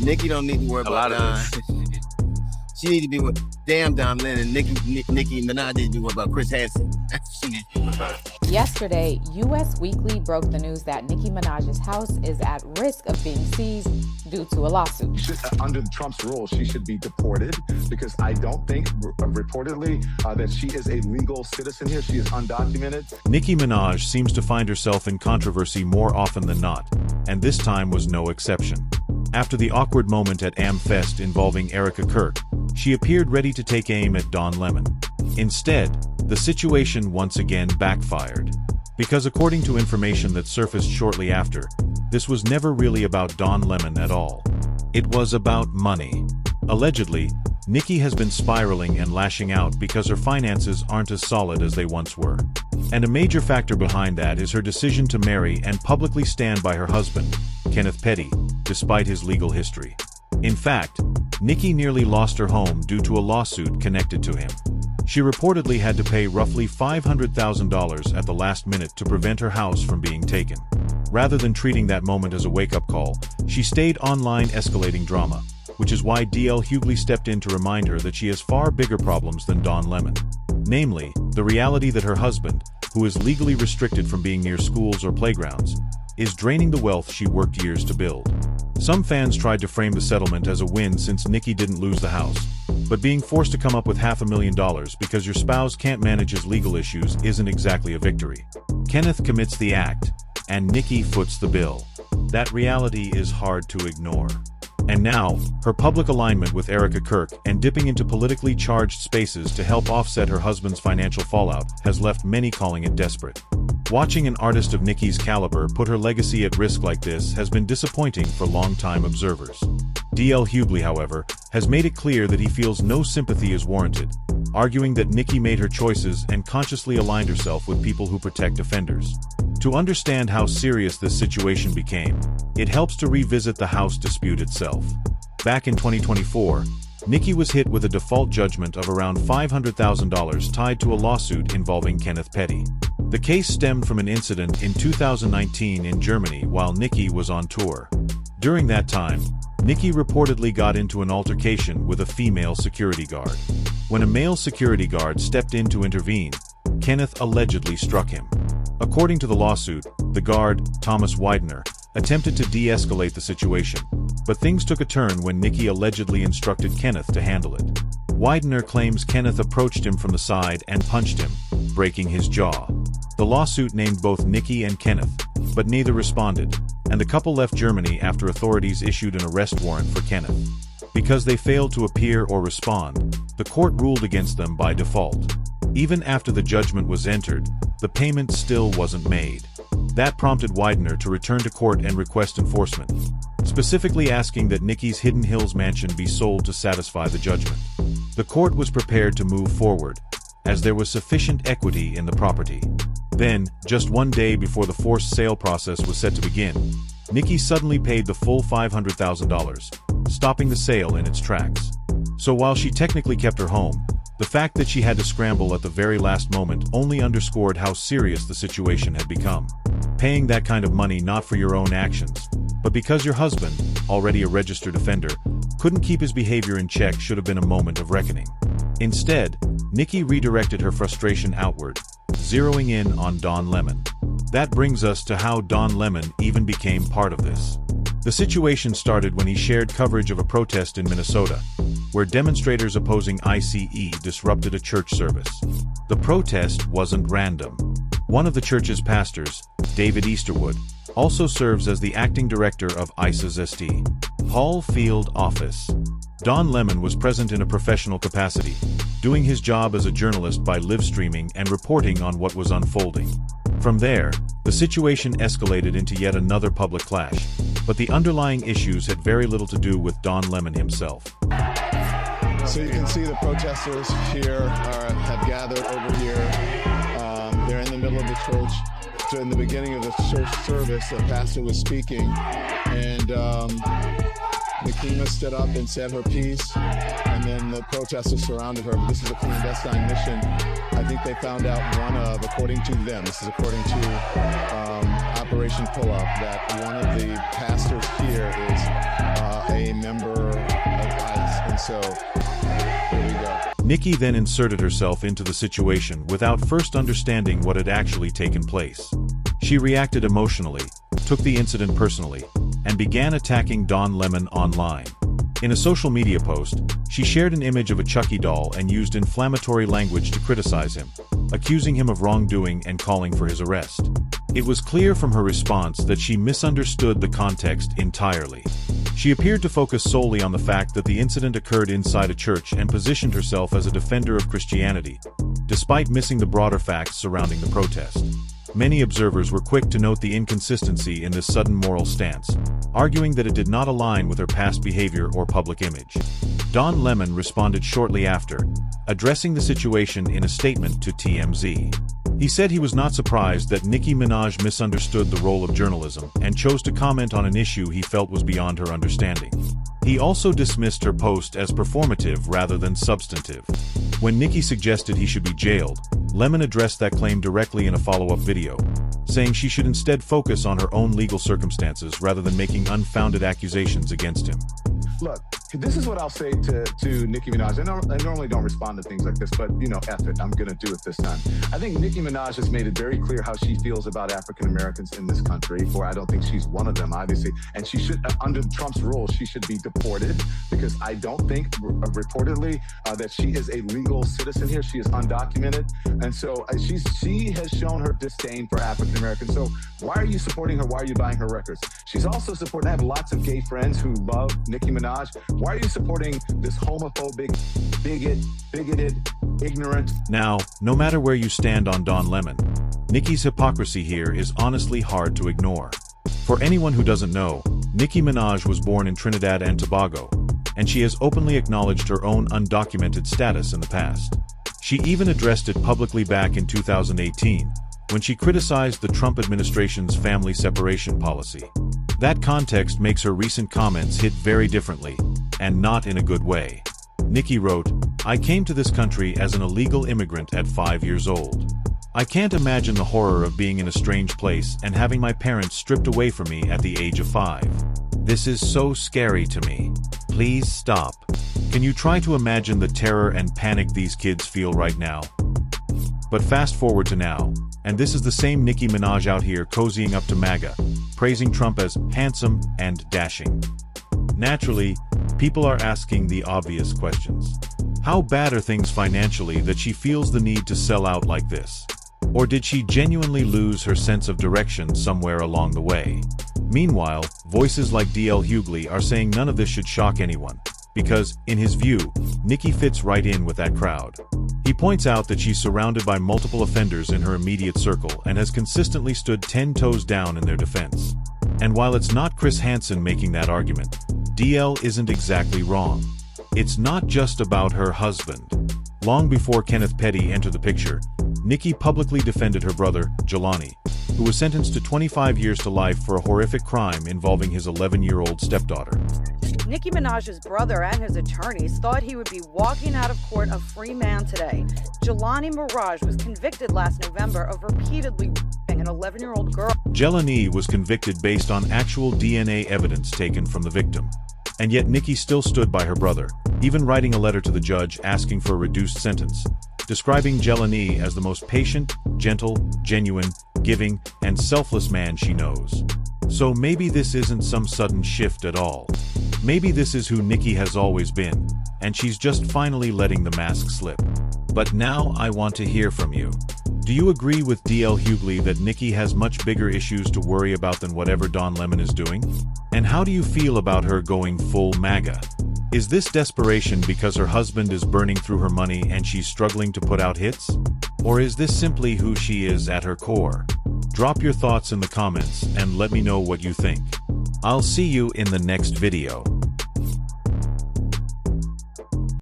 Nicki don't need to worry about Don. She need to be with damn Don Lennon. Nicki Minaj need to be worried about Chris Hansen. Yesterday, U.S. Weekly broke the news that Nicki Minaj's house is at risk of being seized due to a lawsuit. Under Trump's rules, she should be deported because I don't think, reportedly, that she is a legal citizen here. She is undocumented. Nicki Minaj seems to find herself in controversy more often than not, and this time was no exception. After the awkward moment at AmFest involving Erica Kirk, she appeared ready to take aim at Don Lemon. Instead, the situation once again backfired. Because according to information that surfaced shortly after, this was never really about Don Lemon at all. It was about money. Allegedly, Nicki has been spiraling and lashing out because her finances aren't as solid as they once were. And a major factor behind that is her decision to marry and publicly stand by her husband, Kenneth Petty, despite his legal history. In fact, Nicki nearly lost her home due to a lawsuit connected to him. She reportedly had to pay roughly $500,000 at the last minute to prevent her house from being taken. Rather than treating that moment as a wake-up call, she stayed online escalating drama, which is why DL Hughley stepped in to remind her that she has far bigger problems than Don Lemon. Namely, the reality that her husband, who is legally restricted from being near schools or playgrounds, is draining the wealth she worked years to build. Some fans tried to frame the settlement as a win since Nicki didn't lose the house, but being forced to come up with $500,000 because your spouse can't manage his legal issues isn't exactly a victory. Kenneth commits the act, and Nicki foots the bill. That reality is hard to ignore. And now, her public alignment with Erica Kirk and dipping into politically charged spaces to help offset her husband's financial fallout has left many calling it desperate. Watching an artist of Nicki's caliber put her legacy at risk like this has been disappointing for longtime observers. DL Hughley, however, has made it clear that he feels no sympathy is warranted, arguing that Nicki made her choices and consciously aligned herself with people who protect offenders. To understand how serious this situation became, it helps to revisit the house dispute itself. Back in 2024, Nicki was hit with a default judgment of around $500,000 tied to a lawsuit involving Kenneth Petty. The case stemmed from an incident in 2019 in Germany while Nicki was on tour. During that time, Nicki reportedly got into an altercation with a female security guard. When a male security guard stepped in to intervene, Kenneth allegedly struck him. According to the lawsuit, the guard, Thomas Widener, attempted to de-escalate the situation, but things took a turn when Nicki allegedly instructed Kenneth to handle it. Widener claims Kenneth approached him from the side and punched him, breaking his jaw. The lawsuit named both Nicki and Kenneth, but neither responded, and the couple left Germany after authorities issued an arrest warrant for Kenneth. Because they failed to appear or respond, the court ruled against them by default. Even after the judgment was entered, the payment still wasn't made. That prompted Widener to return to court and request enforcement, specifically asking that Nicki's Hidden Hills mansion be sold to satisfy the judgment. The court was prepared to move forward, as there was sufficient equity in the property. Then, just one day before the forced sale process was set to begin, Nicki suddenly paid the full $500,000, stopping the sale in its tracks. So while she technically kept her home, the fact that she had to scramble at the very last moment only underscored how serious the situation had become. Paying that kind of money not for your own actions, but because your husband, already a registered offender, couldn't keep his behavior in check should have been a moment of reckoning. Instead, Nicki redirected her frustration outward, zeroing in on Don Lemon. That brings us to how Don Lemon even became part of this. The situation started when he shared coverage of a protest in Minnesota, where demonstrators opposing ICE disrupted a church service. The protest wasn't random. One of the church's pastors, David Easterwood, also serves as the acting director of ICE's St. Paul field office. Don Lemon was present in a professional capacity, doing his job as a journalist by live streaming and reporting on what was unfolding. From there, the situation escalated into yet another public clash, but the underlying issues had very little to do with Don Lemon himself. So you can see the protesters here have gathered over here. They're in the middle of the church. So in the beginning of the church service, the pastor was speaking, and Nicki stood up and said her piece, and then the protesters surrounded her. But this is a clandestine mission. I think they found out one of, according to them, this is according to Operation Pull-Up, that one of the pastors here is a member of ICE. And so, here we go. Nicki then inserted herself into the situation without first understanding what had actually taken place. She reacted emotionally, took the incident personally, and began attacking Don Lemon online. In a social media post, she shared an image of a Chucky doll and used inflammatory language to criticize him, accusing him of wrongdoing and calling for his arrest. It was clear from her response that she misunderstood the context entirely. She appeared to focus solely on the fact that the incident occurred inside a church and positioned herself as a defender of Christianity, despite missing the broader facts surrounding the protest. Many observers were quick to note the inconsistency in this sudden moral stance, arguing that it did not align with her past behavior or public image. Don Lemon responded shortly after, addressing the situation in a statement to TMZ. He said he was not surprised that Nicki Minaj misunderstood the role of journalism and chose to comment on an issue he felt was beyond her understanding. He also dismissed her post as performative rather than substantive. When Nicki suggested he should be jailed, Lemon addressed that claim directly in a follow-up video, saying she should instead focus on her own legal circumstances rather than making unfounded accusations against him. Look, this is what I'll say to Nicki Minaj. I normally don't respond to things like this, but, you know, F it, I'm going to do it this time. I think Nicki Minaj has made it very clear how she feels about African Americans in this country, for I don't think she's one of them, obviously. And she should, under Trump's rules, she should be deported, because I don't think, reportedly, that she is a legal citizen here. She is undocumented. And so she has shown her disdain for African Americans. So why are you supporting her? Why are you buying her records? She's also supporting, I have lots of gay friends who love Nicki Minaj. Why are you supporting this homophobic, bigoted, ignorant? Now, no matter where you stand on Don Lemon, Nicki's hypocrisy here is honestly hard to ignore. For anyone who doesn't know, Nicki Minaj was born in Trinidad and Tobago, and she has openly acknowledged her own undocumented status in the past. She even addressed it publicly back in 2018, when she criticized the Trump administration's family separation policy. That context makes her recent comments hit very differently, and not in a good way. Nicki wrote, "I came to this country as an illegal immigrant at 5 years old. I can't imagine the horror of being in a strange place and having my parents stripped away from me at the age of 5. This is so scary to me. Please stop. Can you try to imagine the terror and panic these kids feel right now?" But fast forward to now, and this is the same Nicki Minaj out here cozying up to MAGA, praising Trump as handsome and dashing. Naturally, people are asking the obvious questions. How bad are things financially that she feels the need to sell out like this? Or did she genuinely lose her sense of direction somewhere along the way? Meanwhile, voices like DL Hughley are saying none of this should shock anyone, because, in his view, Nicki fits right in with that crowd. He points out that she's surrounded by multiple offenders in her immediate circle and has consistently stood 10 toes down in their defense. And while it's not Chris Hansen making that argument, DL isn't exactly wrong. It's not just about her husband. Long before Kenneth Petty entered the picture, Nicki publicly defended her brother, Jelani, who was sentenced to 25 years to life for a horrific crime involving his 11-year-old stepdaughter. Nicki Minaj's brother and his attorneys thought he would be walking out of court a free man today. Jelani Mirage was convicted last November of repeatedly raping an 11-year-old girl. Jelani was convicted based on actual DNA evidence taken from the victim. And yet Nicki still stood by her brother, even writing a letter to the judge asking for a reduced sentence, describing Jelani as the most patient, gentle, genuine, giving, and selfless man she knows. So maybe this isn't some sudden shift at all. Maybe this is who Nicki has always been, and she's just finally letting the mask slip. But now I want to hear from you. Do you agree with DL Hughley that Nicki has much bigger issues to worry about than whatever Don Lemon is doing? And how do you feel about her going full MAGA? Is this desperation because her husband is burning through her money and she's struggling to put out hits? Or is this simply who she is at her core? Drop your thoughts in the comments and let me know what you think. I'll see you in the next video.